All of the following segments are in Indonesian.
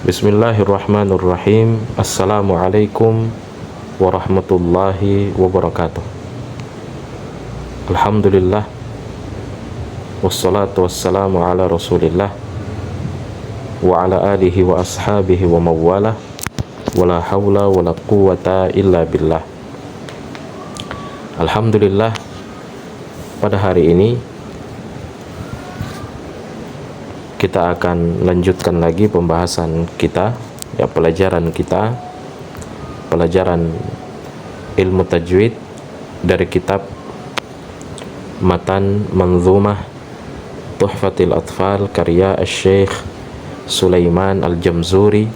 Bismillahirrahmanirrahim. Assalamualaikum warahmatullahi wabarakatuh. Alhamdulillah, wassalatu wassalamu ala rasulillah wa ala alihi wa ashabihi wa mawala, wala hawla wala quwata illa billah. Alhamdulillah, pada hari ini kita akan lanjutkan lagi pembahasan kita, pelajaran ilmu tajwid dari kitab Matan Manzumah Tuhfatil Atfal karya Syekh Sulaiman Al-Jamzuri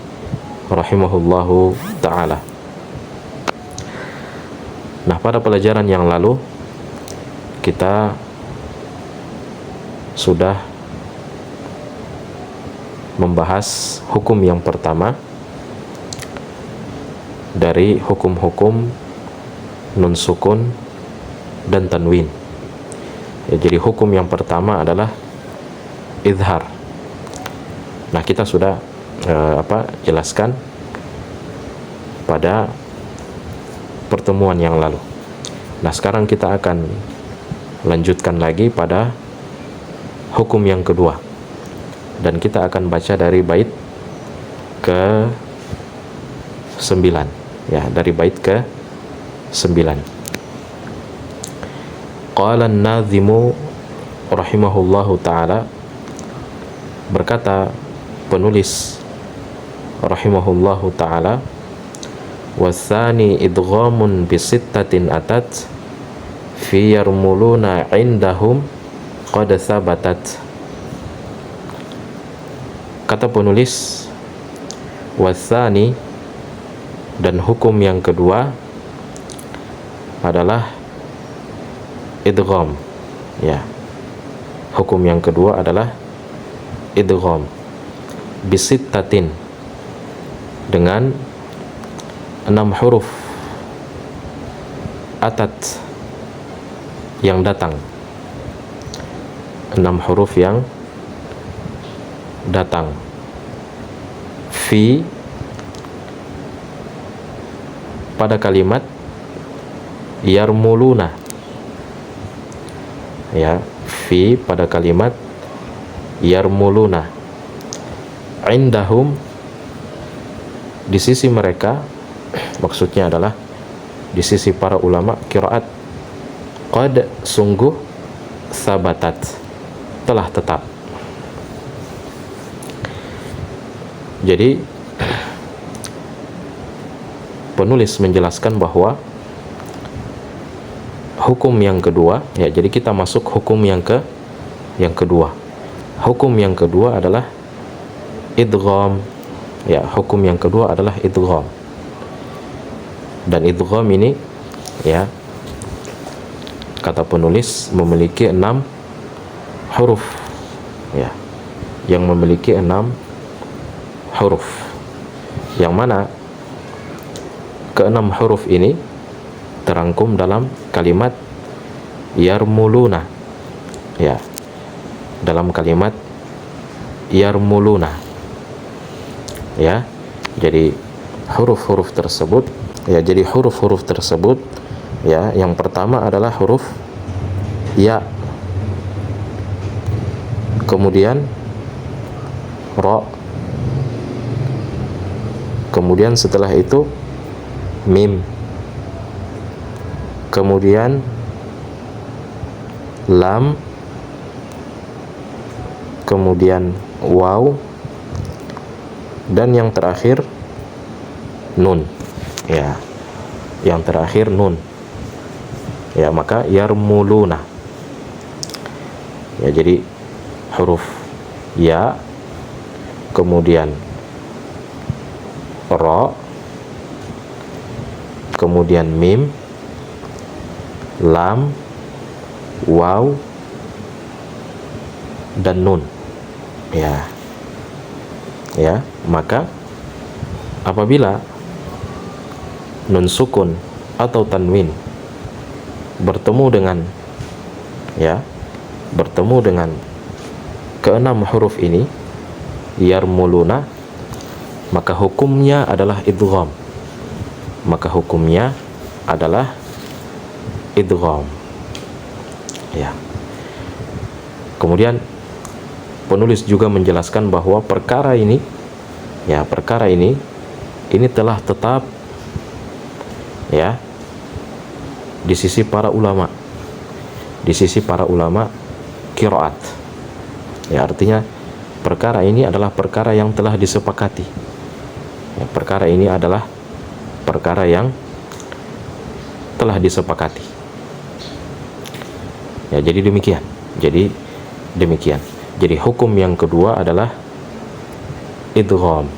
rahimahullahu ta'ala. Nah, pada pelajaran yang lalu kita sudah membahas hukum yang pertama dari hukum-hukum nun sukun dan tanwin. Jadi hukum yang pertama adalah izhar. Nah, kita sudah jelaskan pada pertemuan yang lalu. Nah, sekarang kita akan lanjutkan lagi pada hukum yang kedua. Dan kita akan baca dari bait ke 9, dari bait ke 9. Qala an-nadhimu rahimahullahu ta'ala, berkata penulis rahimahullahu ta'ala, wasani idghamun bisittatin atat fi yarmuluna indahum qad sabatat. Kata penulis, wasani, dan hukum yang kedua adalah idgham. Hukum yang kedua adalah idgham bisittatin, dengan 6 huruf atat yang datang, 6 huruf yang datang, fi pada kalimat yarmuluna, fi pada kalimat yarmuluna, indahum di sisi mereka, maksudnya adalah di sisi para ulama qiraat, qad sungguh, sabatat telah tetap. Jadi penulis menjelaskan bahwa hukum yang kedua, jadi kita masuk hukum yang kedua. Hukum yang kedua adalah idgham. Hukum yang kedua adalah idgham. Dan idgham ini, kata penulis, memiliki 6 huruf, yang memiliki 6 huruf, yang mana ke-6 huruf ini terangkum dalam kalimat yarmuluna, dalam kalimat yarmuluna, jadi huruf-huruf tersebut, yang pertama adalah huruf ya, kemudian ro, kemudian setelah itu mim, kemudian lam, kemudian waw, dan yang terakhir nun. Yang terakhir nun. Maka yarmuluna. Jadi huruf ya, kemudian ro, kemudian mim, lam, waw, dan nun. Maka apabila nun sukun atau tanwin bertemu dengan keenam huruf ini, yarmuluna, maka hukumnya adalah idgham. Maka hukumnya adalah idgham. Ya. Kemudian penulis juga menjelaskan bahwa perkara ini telah tetap ya di sisi para ulama. Di sisi para ulama qiraat. Ya, artinya perkara ini adalah perkara yang telah disepakati. Ya, perkara ini adalah perkara yang telah disepakati. Ya, jadi demikian. Jadi hukum yang kedua adalah idgham.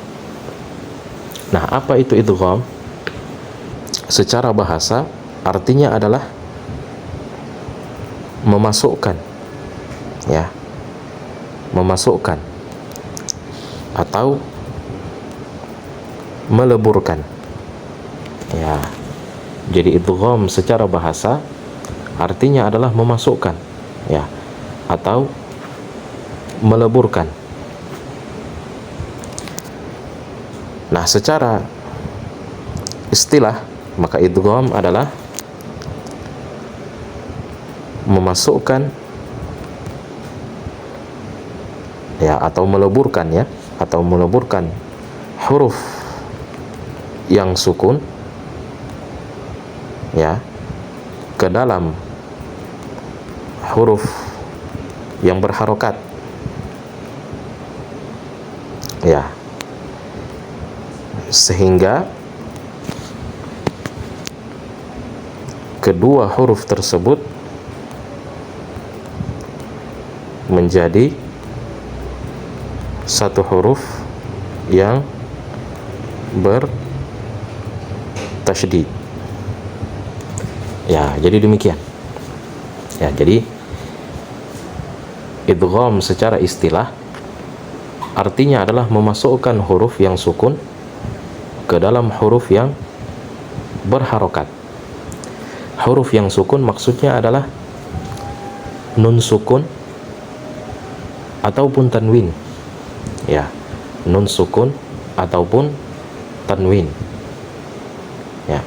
Nah, apa itu idgham? Secara bahasa artinya adalah memasukkan, ya, memasukkan atau meleburkan. Ya, jadi idgham secara bahasa artinya adalah memasukkan, ya, atau meleburkan. Nah, secara istilah maka idgham adalah memasukkan, ya, atau meleburkan, ya, atau meleburkan huruf yang sukun, ya, ke dalam huruf yang berharokat, ya, sehingga kedua huruf tersebut menjadi satu huruf yang bertasydid. Ya, jadi demikian. Ya, jadi idgham secara istilah artinya adalah memasukkan huruf yang sukun ke dalam huruf yang berharokat. Huruf yang sukun maksudnya adalah nun sukun ataupun tanwin. Ya, nun sukun ataupun tanwin. Ya.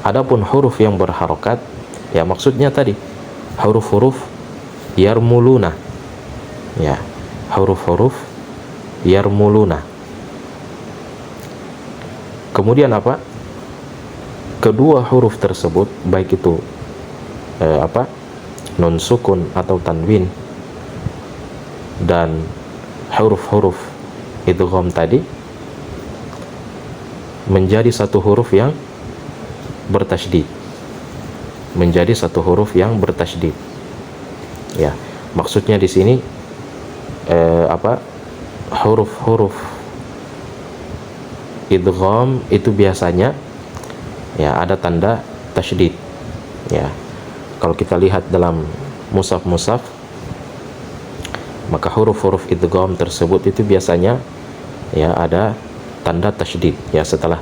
Adapun huruf yang berharokat, ya, maksudnya tadi huruf-huruf yarmuluna. Ya, huruf-huruf yarmuluna. Kemudian apa? Kedua huruf tersebut, baik itu nun sukun atau tanwin dan huruf-huruf idgham tadi menjadi satu huruf yang bertasydid. Menjadi satu huruf yang bertasydid. Ya, maksudnya di sini huruf-huruf idgham itu biasanya, ya, ada tanda tasydid. Ya, kalau kita lihat dalam mushaf-mushaf, maka huruf-huruf idgham tersebut itu biasanya, ya, ada tanda tasydid, ya, setelah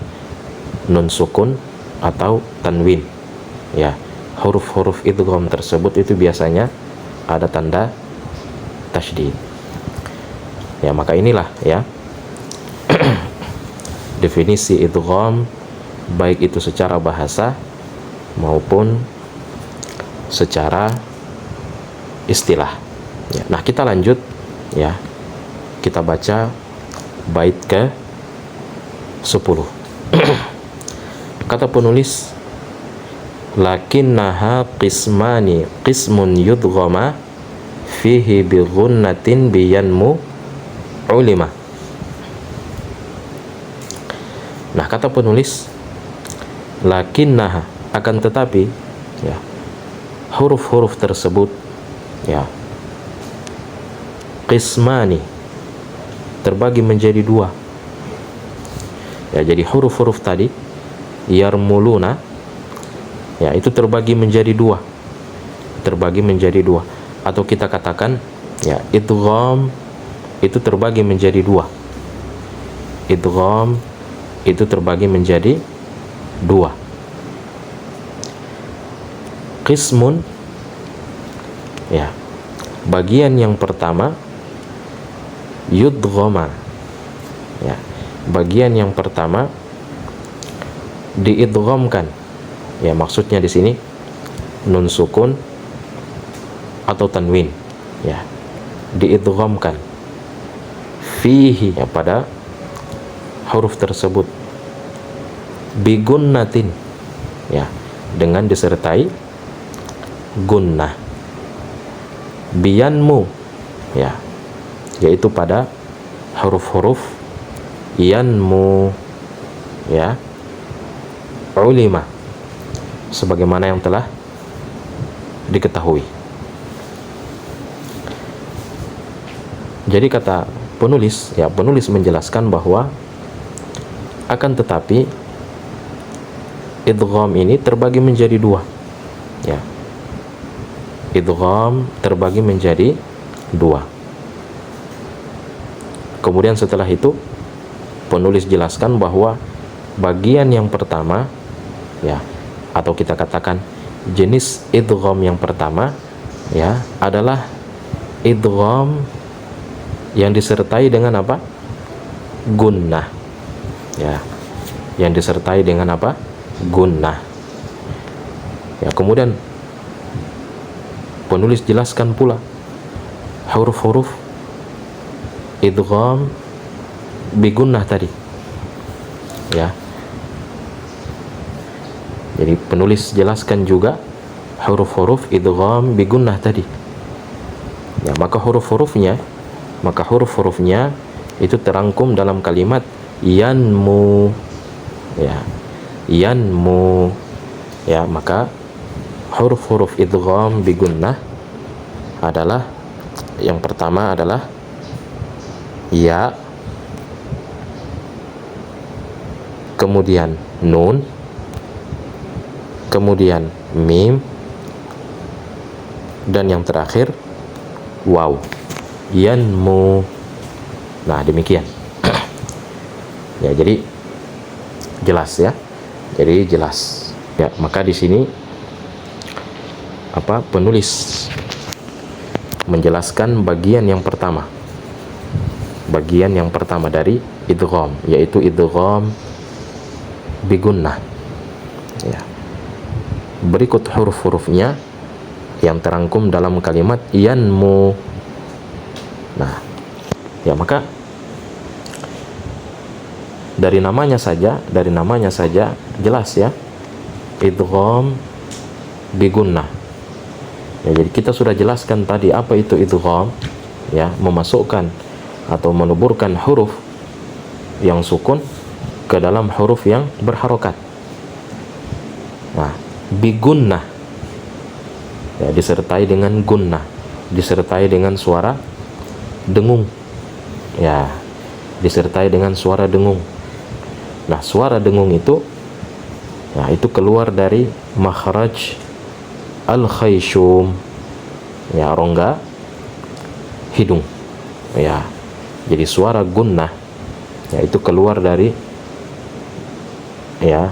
nun sukun atau tanwin. Ya, huruf-huruf idgham tersebut itu biasanya ada tanda tasydid. Ya, maka inilah, ya, definisi idgham, baik itu secara bahasa maupun secara istilah. Ya, nah, kita lanjut, ya, kita baca bait ke 10. Kata penulis, lakinnaha qismani, qismun yudghama fihi bi ghunnatin biyanmu ulima. Nah, kata penulis, lakinnaha, akan tetapi, ya, huruf-huruf tersebut, ya, qismani, terbagi menjadi dua. Ya, jadi huruf-huruf tadi yarmuluna, ya, itu terbagi menjadi dua. Terbagi menjadi dua. Atau kita katakan, ya, idgham itu terbagi menjadi dua. Idgham itu terbagi menjadi dua. Qismun, ya, bagian yang pertama yudghama, ya, bagian yang pertama diidghamkan. Ya, maksudnya di sini nun sukun atau tanwin, ya, diidghamkan fihi, ya, pada huruf tersebut, bigunnatin, ya, dengan disertai gunnah, biyanmu, ya, yaitu pada huruf-huruf yanmu, ya, ulima, sebagaimana yang telah diketahui. Jadi kata penulis, ya, penulis menjelaskan bahwa akan tetapi idgham ini terbagi menjadi dua, ya. Idgham terbagi menjadi dua. Kemudian setelah itu penulis jelaskan bahwa bagian yang pertama, ya, atau kita katakan jenis idgham yang pertama, ya, adalah idgham yang disertai dengan apa? Gunnah, ya, yang disertai dengan apa? Gunnah. Ya, kemudian penulis jelaskan pula huruf-huruf idgham bigunnah tadi, ya. Jadi penulis jelaskan juga huruf-huruf idgham bigunnah tadi, ya. Maka huruf-hurufnya itu terangkum dalam kalimat yanmu, ya, yanmu, ya. Maka huruf-huruf idgham bigunnah adalah, yang pertama adalah ya, kemudian nun, kemudian mim, dan yang terakhir waw, yanmu. Nah, demikian. Ya, jadi jelas, ya. Jadi jelas. Ya, maka di sini apa penulis menjelaskan bagian yang pertama. Bagian yang pertama dari idgham, yaitu idgham bigunnah. Ya. Berikut huruf-hurufnya yang terangkum dalam kalimat yanmu. Nah, ya, maka dari namanya saja jelas, ya, idgham bigunnah. Ya, jadi kita sudah jelaskan tadi apa itu idgham, ya, memasukkan atau menuburkan huruf yang sukun ke dalam huruf yang berharokat. Nah, bigunnah, ya, disertai dengan gunnah, disertai dengan suara dengung, ya, disertai dengan suara dengung. Nah, suara dengung itu, ya, itu keluar dari makhraj al-khayshum, ya, rongga hidung, ya. Jadi suara gunnah, ya, itu keluar dari, ya,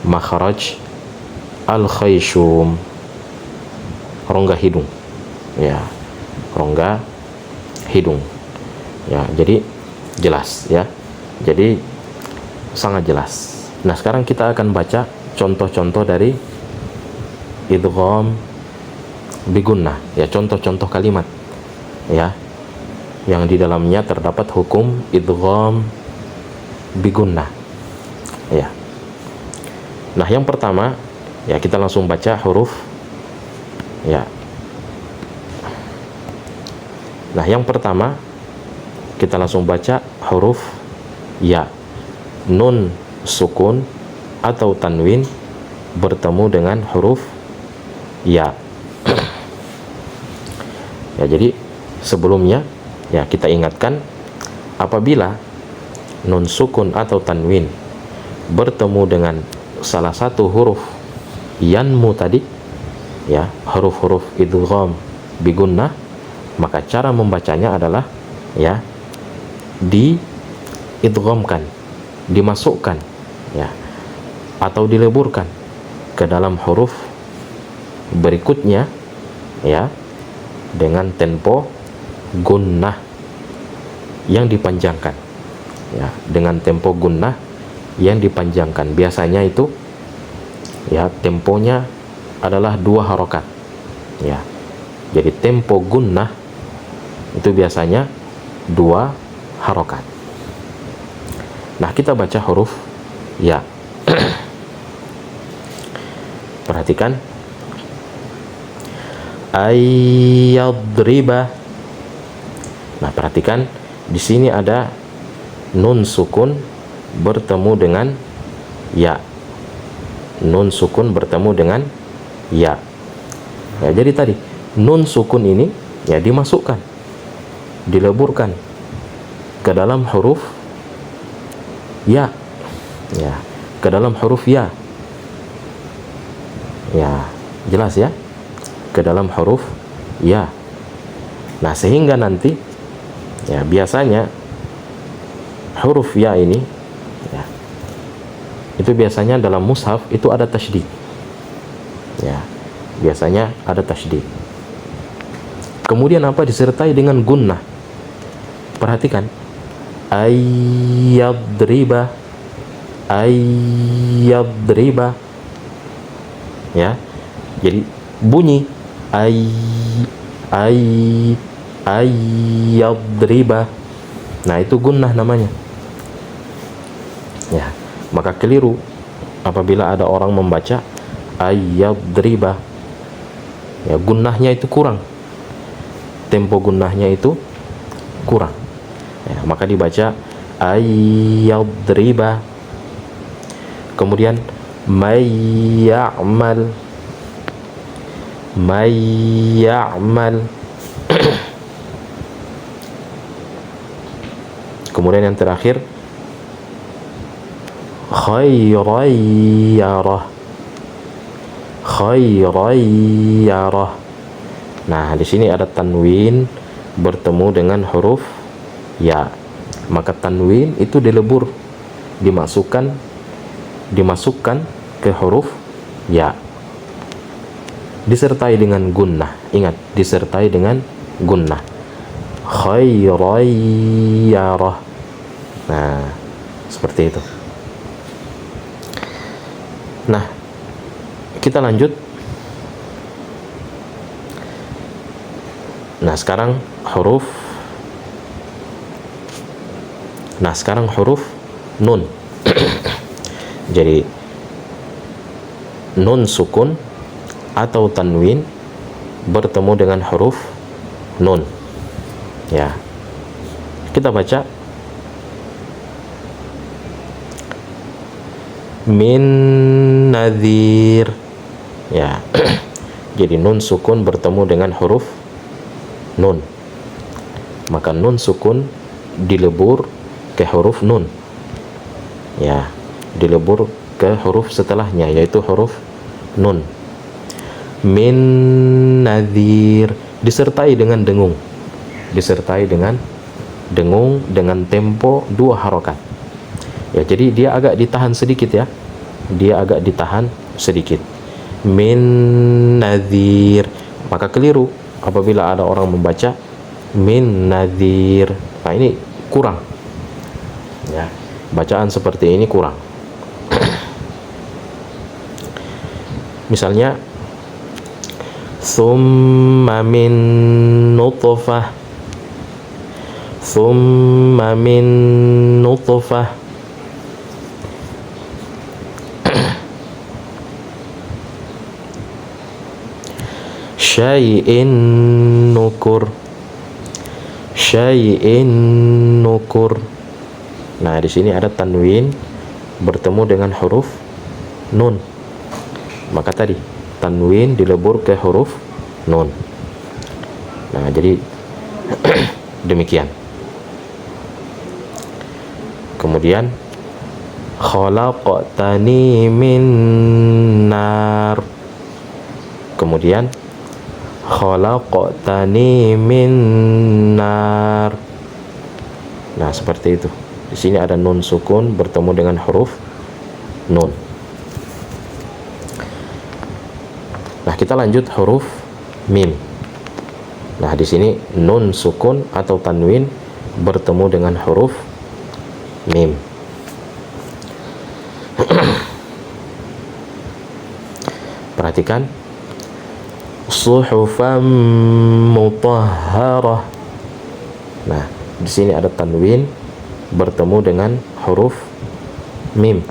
makhraj al-khayshum, rongga hidung, ya, rongga hidung, ya. Jadi jelas, ya, jadi sangat jelas. Nah, sekarang kita akan baca contoh-contoh dari idgham bigunnah, ya, contoh-contoh kalimat, ya, yang di dalamnya terdapat hukum idgham bigunnah, ya. Nah, yang pertama, ya, kita langsung baca huruf, ya. Nah, yang pertama kita langsung baca huruf ya, nun sukun atau tanwin bertemu dengan huruf ya. Ya, jadi sebelumnya, ya, kita ingatkan, apabila nun sukun atau tanwin bertemu dengan salah satu huruf yanmu tadi, ya, huruf-huruf idgham bigunnah, maka cara membacanya adalah, ya, diidghamkan, dimasukkan, ya, atau dileburkan ke dalam huruf berikutnya, ya, dengan tempo gunnah yang dipanjangkan, ya, dengan tempo gunnah yang dipanjangkan. Biasanya itu ya temponya adalah 2 harokat ya. Jadi tempo gunnah itu biasanya 2 harokat. Nah, kita baca huruf ya. Perhatikan, ayyadriba. Nah, perhatikan di sini ada nun sukun bertemu dengan ya. Nun sukun bertemu dengan ya. Ya, jadi tadi nun sukun ini ya dimasukkan, dileburkan ke dalam huruf ya. Ya, ke dalam huruf ya. Ya, jelas ya? Ke dalam huruf ya. Nah, sehingga nanti ya biasanya huruf ya ini ya, itu biasanya dalam mushaf itu ada tasydid. Ya, biasanya ada tasydid. Kemudian apa? Disertai dengan gunnah. Perhatikan, ayyadriba, ayyadriba. Ya, jadi bunyi ayyadriba. Nah, itu gunnah namanya. Ya, maka keliru apabila ada orang membaca ayyadriba. Ya, gunnahnya itu kurang. Tempo gunnahnya itu kurang. Ya, maka dibaca ayyadriba. Kemudian may ya'mal, may ya'mal. Kemudian yang terakhir khairan yarah, khairan yarah. Nah, di sini ada tanwin bertemu dengan huruf ya. Maka tanwin itu dilebur, dimasukkan ke huruf ya, disertai dengan gunnah. Ingat, disertai dengan gunnah. Khairan yarah. Nah, seperti itu. Nah, kita lanjut. Nah, sekarang huruf nun. Jadi nun sukun atau tanwin bertemu dengan huruf nun. Ya. Kita baca min nadhir. Ya. Jadi nun sukun bertemu dengan huruf nun. Maka nun sukun dilebur ke huruf nun. Ya, dilebur ke huruf setelahnya, yaitu huruf nun. Min nadhir, disertai dengan dengung. Disertai dengan dengung dengan tempo 2 harokat. Ya, jadi dia agak ditahan sedikit ya. Dia agak ditahan sedikit. Min nadhir. Maka keliru apabila ada orang membaca min nadhir. Nah, ini kurang. Ya, bacaan seperti ini kurang. Misalnya summa min nutfah, summa min nutfah. Syai'in nukur, syai'in nukur. Nah, di sini ada tanwin bertemu dengan huruf nun. Maka tadi tanwin dilebur ke huruf nun. Nah, jadi demikian. Kemudian khalaqtani min nar. Kemudian khalaqtani min nar. Nah, seperti itu. Di sini ada nun sukun bertemu dengan huruf nun. Nah, kita lanjut huruf mim. Nah, di sini nun sukun atau tanwin bertemu dengan huruf mim. Perhatikan, suhufan mutahharah. Nah, di sini ada tanwin bertemu dengan huruf mim,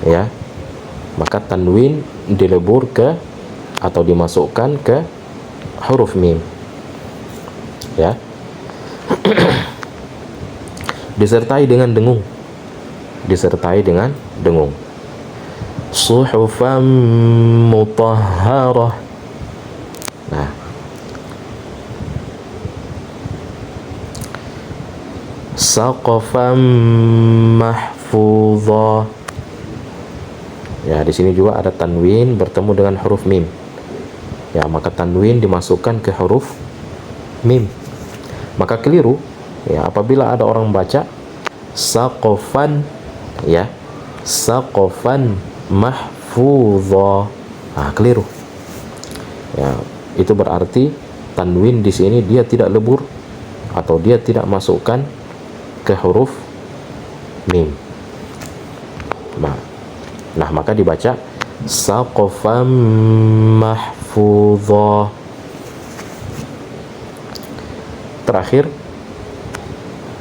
ya. Maka tanwin dilebur ke atau dimasukkan ke huruf mim, ya. Disertai dengan dengung. Suhufan mutahharah. Nah, saqafan mahfudha. Ya, di sini juga ada tanwin bertemu dengan huruf mim. Ya, maka tanwin dimasukkan ke huruf mim. Maka keliru, ya, apabila ada orang baca saqafan, ya, saqafan mahfudha. Nah, keliru. Ya, itu berarti tanwin di sini dia tidak lebur atau dia tidak masukkan ke huruf mim. Nah, maka dibaca saqafan mahfudha. Terakhir,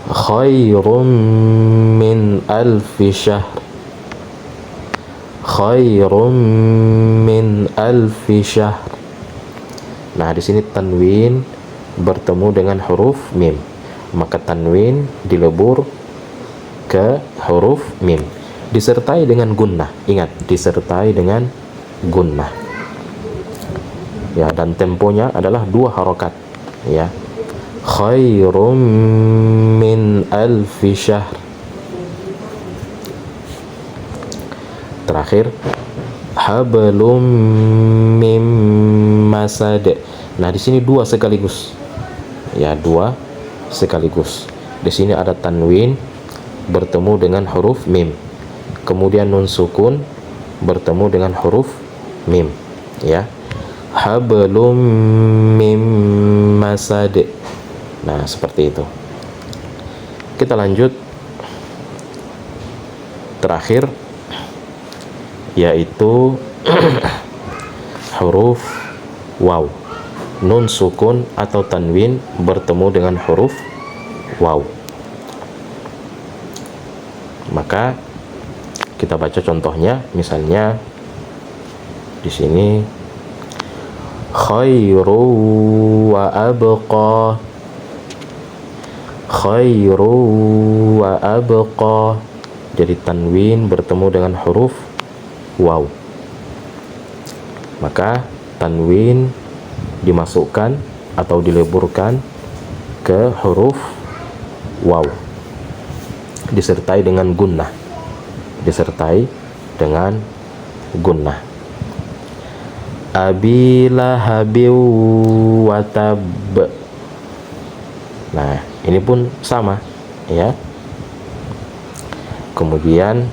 khairum min alfi syahr. Khairum min alfi syahr. Nah, di sini tanwin bertemu dengan huruf mim. Maka tanwin dilebur ke huruf mim disertai dengan gunnah. Ingat, disertai dengan gunnah. Ya, dan temponya adalah 2 harokat, ya. Khairum min alfi syahr. Terakhir, hablum mim masad. Nah, di sini 2 sekaligus. Ya, 2 sekaligus. Di sini ada tanwin bertemu dengan huruf mim. Kemudian nun sukun bertemu dengan huruf mim, ya. Hablum mim masad. Nah, seperti itu. Kita lanjut. Terakhir, yaitu huruf waw. Nun sukun atau tanwin bertemu dengan huruf waw. Maka kita baca contohnya, misalnya di sini khairu wa abqa. Khairu wa abqa. Jadi tanwin bertemu dengan huruf waw. Maka tanwin dimasukkan atau dileburkan ke huruf waw disertai dengan gunnah. Abi lahabi wa tab. Nah, ini pun sama, ya. Kemudian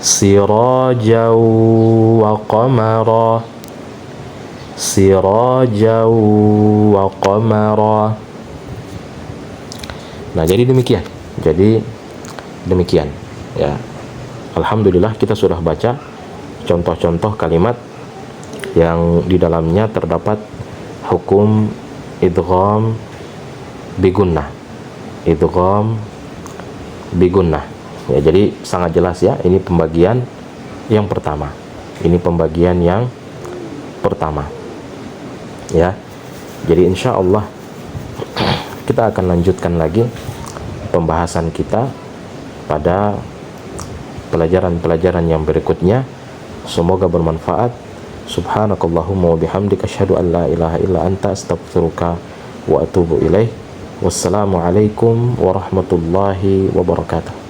sirajau wa qamara. Sirajau wa qamara. Nah, jadi demikian, ya. Alhamdulillah kita sudah baca contoh-contoh kalimat yang di dalamnya terdapat hukum idgham bigunnah. Idgham bigunnah. Ya, jadi sangat jelas, ya. Ini pembagian yang pertama. Ya. Jadi insya Allah kita akan lanjutkan lagi pembahasan kita pada pelajaran-pelajaran yang berikutnya. Semoga bermanfaat. Subhanakallahumma wa bihamdika asyhadu an la ilaha illa anta astaghfiruka wa atubu ilaih. Wassalamualaikum warahmatullahi wabarakatuh.